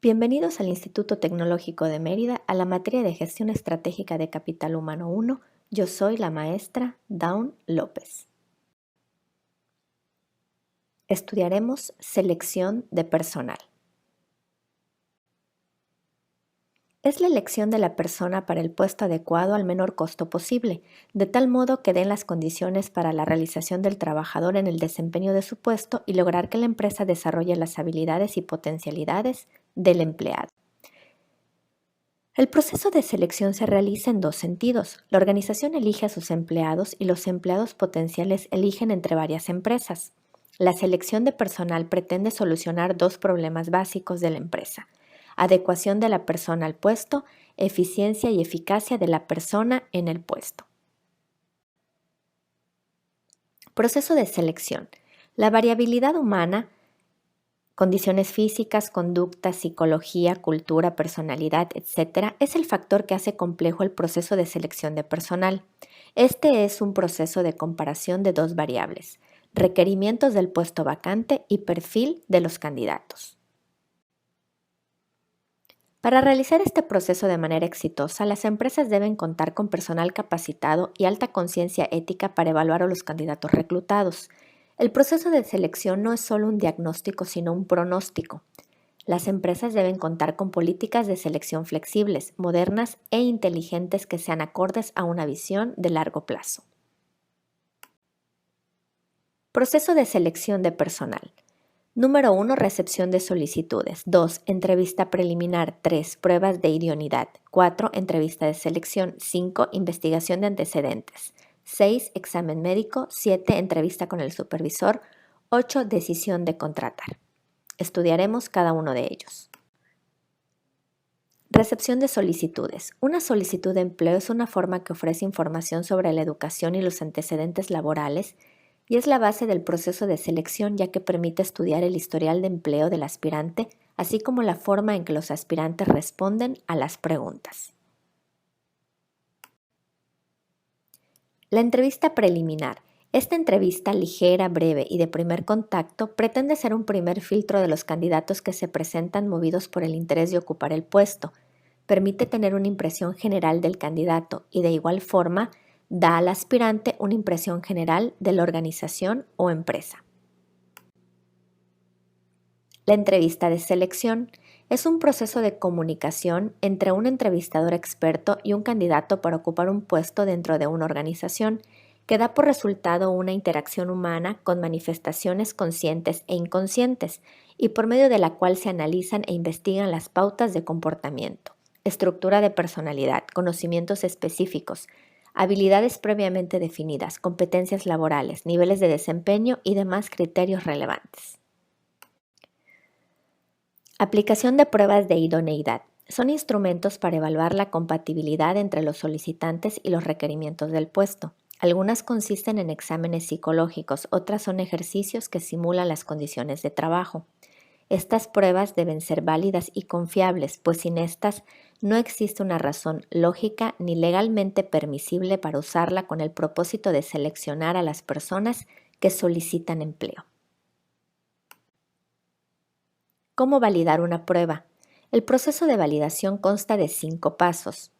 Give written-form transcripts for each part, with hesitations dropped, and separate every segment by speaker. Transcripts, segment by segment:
Speaker 1: Bienvenidos al Instituto Tecnológico de Mérida a la materia de Gestión Estratégica de Capital Humano 1. Yo soy la maestra Dawn López. Estudiaremos selección de personal. Es la elección de la persona para el puesto adecuado al menor costo posible, de tal modo que den las condiciones para la realización del trabajador en el desempeño de su puesto y lograr que la empresa desarrolle las habilidades y potencialidades del empleado. El proceso de selección se realiza en dos sentidos. La organización elige a sus empleados y los empleados potenciales eligen entre varias empresas. La selección de personal pretende solucionar dos problemas básicos de la empresa: adecuación de la persona al puesto, eficiencia y eficacia de la persona en el puesto. Proceso de selección. La variabilidad humana, condiciones físicas, conductas, psicología, cultura, personalidad, etc., es el factor que hace complejo el proceso de selección de personal. Este es un proceso de comparación de dos variables: requerimientos del puesto vacante y perfil de los candidatos. Para realizar este proceso de manera exitosa, las empresas deben contar con personal capacitado y alta conciencia ética para evaluar a los candidatos reclutados. El proceso de selección no es solo un diagnóstico, sino un pronóstico. Las empresas deben contar con políticas de selección flexibles, modernas e inteligentes que sean acordes a una visión de largo plazo. Proceso de selección de personal. Número 1. Recepción de solicitudes. 2. Entrevista preliminar. 3. Pruebas de idoneidad. 4. Entrevista de selección. 5. Investigación de antecedentes. 6. Examen médico. 7. Entrevista con el supervisor. 8. Decisión de contratar. Estudiaremos cada uno de ellos. Recepción de solicitudes. Una solicitud de empleo es una forma que ofrece información sobre la educación y los antecedentes laborales y es la base del proceso de selección, ya que permite estudiar el historial de empleo del aspirante, así como la forma en que los aspirantes responden a las preguntas. La entrevista preliminar. Esta entrevista ligera, breve y de primer contacto pretende ser un primer filtro de los candidatos que se presentan movidos por el interés de ocupar el puesto. Permite tener una impresión general del candidato y de igual forma da al aspirante una impresión general de la organización o empresa. La entrevista de selección es un proceso de comunicación entre un entrevistador experto y un candidato para ocupar un puesto dentro de una organización que da por resultado una interacción humana con manifestaciones conscientes e inconscientes y por medio de la cual se analizan e investigan las pautas de comportamiento, estructura de personalidad, conocimientos específicos, habilidades previamente definidas, competencias laborales, niveles de desempeño y demás criterios relevantes. Aplicación de pruebas de idoneidad. Son instrumentos para evaluar la compatibilidad entre los solicitantes y los requerimientos del puesto. Algunas consisten en exámenes psicológicos, otras son ejercicios que simulan las condiciones de trabajo. Estas pruebas deben ser válidas y confiables, pues sin estas no existe una razón lógica ni legalmente permisible para usarla con el propósito de seleccionar a las personas que solicitan empleo. ¿Cómo validar una prueba? El proceso de validación consta de 5 pasos.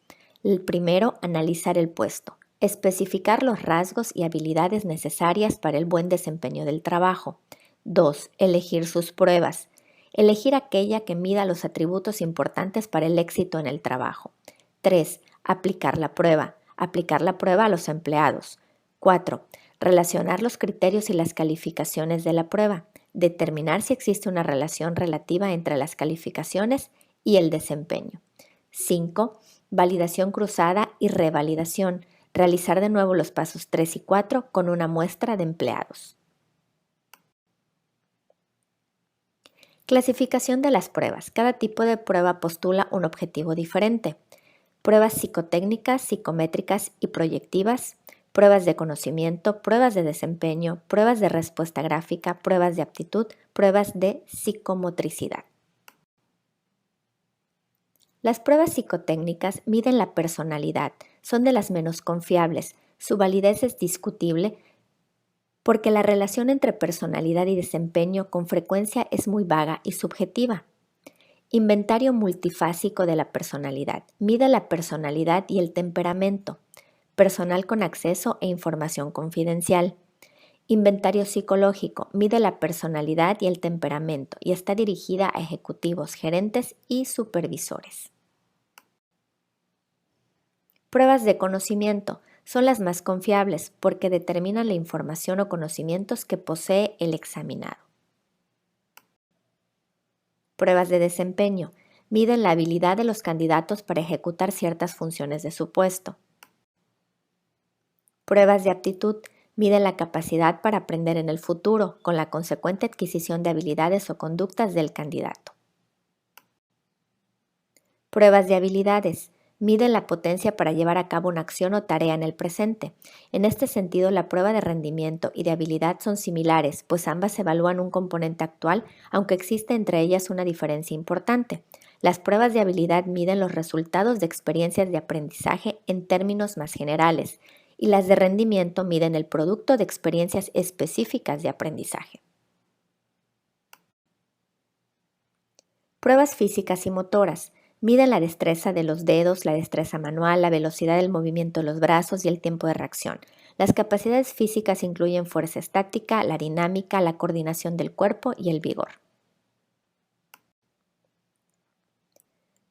Speaker 1: El primero, analizar el puesto, especificar los rasgos y habilidades necesarias para el buen desempeño del trabajo. 2. Elegir sus pruebas. Elegir aquella que mida los atributos importantes para el éxito en el trabajo. 3. Aplicar la prueba. Aplicar la prueba a los empleados. 4. Relacionar los criterios y las calificaciones de la prueba. Determinar si existe una relación relativa entre las calificaciones y el desempeño. 5. Validación cruzada y revalidación. Realizar de nuevo los pasos 3 y 4 con una muestra de empleados. Clasificación de las pruebas. Cada tipo de prueba postula un objetivo diferente. Pruebas psicotécnicas, psicométricas y proyectivas, pruebas de conocimiento, pruebas de desempeño, pruebas de respuesta gráfica, pruebas de aptitud, pruebas de psicomotricidad. Las pruebas psicotécnicas miden la personalidad, son de las menos confiables, su validez es discutible porque la relación entre personalidad y desempeño con frecuencia es muy vaga y subjetiva. Inventario multifásico de la personalidad. Mide la personalidad y el temperamento. Personal con acceso e información confidencial. Inventario psicológico. Mide la personalidad y el temperamento y está dirigida a ejecutivos, gerentes y supervisores. Pruebas de conocimiento. Son las más confiables porque determinan la información o conocimientos que posee el examinado. Pruebas de desempeño. Miden la habilidad de los candidatos para ejecutar ciertas funciones de su puesto. Pruebas de aptitud. Miden la capacidad para aprender en el futuro, con la consecuente adquisición de habilidades o conductas del candidato. Pruebas de habilidades. Miden la potencia para llevar a cabo una acción o tarea en el presente. En este sentido, la prueba de rendimiento y de habilidad son similares, pues ambas evalúan un componente actual, aunque existe entre ellas una diferencia importante. Las pruebas de habilidad miden los resultados de experiencias de aprendizaje en términos más generales, y las de rendimiento miden el producto de experiencias específicas de aprendizaje. Pruebas físicas y motoras. Miden la destreza de los dedos, la destreza manual, la velocidad del movimiento de los brazos y el tiempo de reacción. Las capacidades físicas incluyen fuerza estática, la dinámica, la coordinación del cuerpo y el vigor.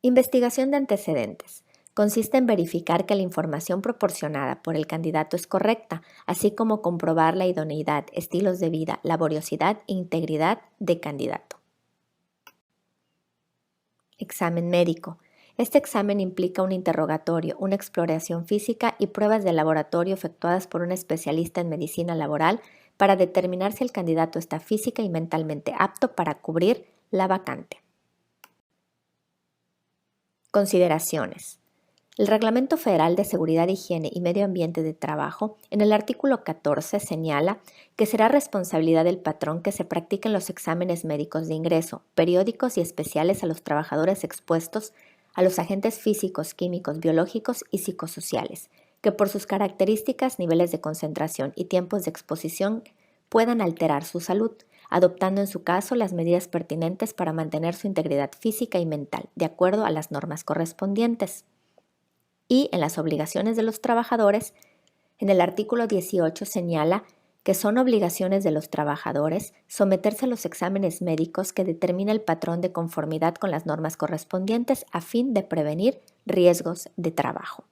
Speaker 1: Investigación de antecedentes. Consiste en verificar que la información proporcionada por el candidato es correcta, así como comprobar la idoneidad, estilos de vida, laboriosidad e integridad de candidato. Examen médico. Este examen implica un interrogatorio, una exploración física y pruebas de laboratorio efectuadas por un especialista en medicina laboral para determinar si el candidato está física y mentalmente apto para cubrir la vacante. Consideraciones. El Reglamento Federal de Seguridad, Higiene y Medio Ambiente de Trabajo, en el artículo 14, señala que será responsabilidad del patrón que se practiquen los exámenes médicos de ingreso, periódicos y especiales a los trabajadores expuestos a los agentes físicos, químicos, biológicos y psicosociales, que por sus características, niveles de concentración y tiempos de exposición puedan alterar su salud, adoptando en su caso las medidas pertinentes para mantener su integridad física y mental, de acuerdo a las normas correspondientes. Y en las obligaciones de los trabajadores, en el artículo 18 señala que son obligaciones de los trabajadores someterse a los exámenes médicos que determina el patrón de conformidad con las normas correspondientes a fin de prevenir riesgos de trabajo.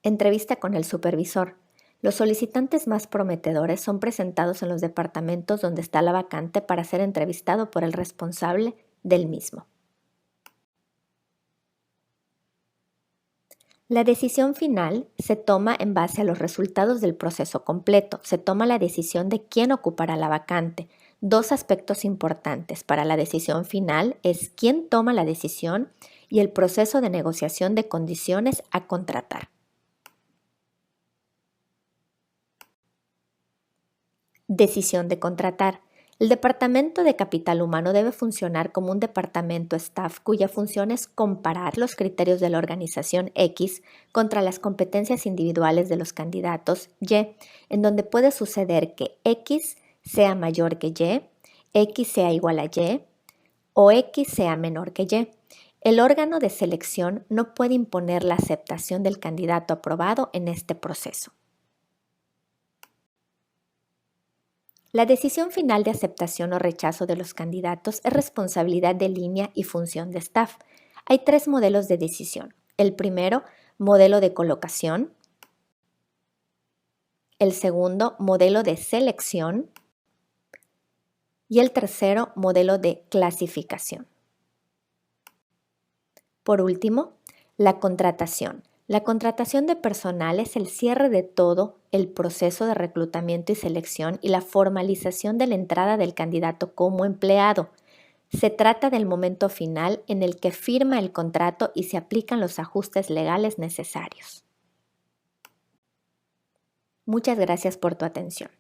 Speaker 1: Entrevista con el supervisor. Los solicitantes más prometedores son presentados en los departamentos donde está la vacante para ser entrevistado por el responsable del mismo. La decisión final se toma en base a los resultados del proceso completo. Se toma la decisión de quién ocupará la vacante. Dos aspectos importantes para la decisión final es quién toma la decisión y el proceso de negociación de condiciones a contratar. Decisión de contratar. El Departamento de Capital Humano debe funcionar como un departamento staff cuya función es comparar los criterios de la organización X contra las competencias individuales de los candidatos Y, en donde puede suceder que X sea mayor que Y, X sea igual a Y o X sea menor que Y. El órgano de selección no puede imponer la aceptación del candidato aprobado en este proceso. La decisión final de aceptación o rechazo de los candidatos es responsabilidad de línea y función de staff. Hay tres modelos de decisión. El primero, modelo de colocación. El segundo, modelo de selección. Y el tercero, modelo de clasificación. Por último, la contratación. La contratación de personal es el cierre de todo el proceso de reclutamiento y selección y la formalización de la entrada del candidato como empleado. Se trata del momento final en el que firma el contrato y se aplican los ajustes legales necesarios. Muchas gracias por tu atención.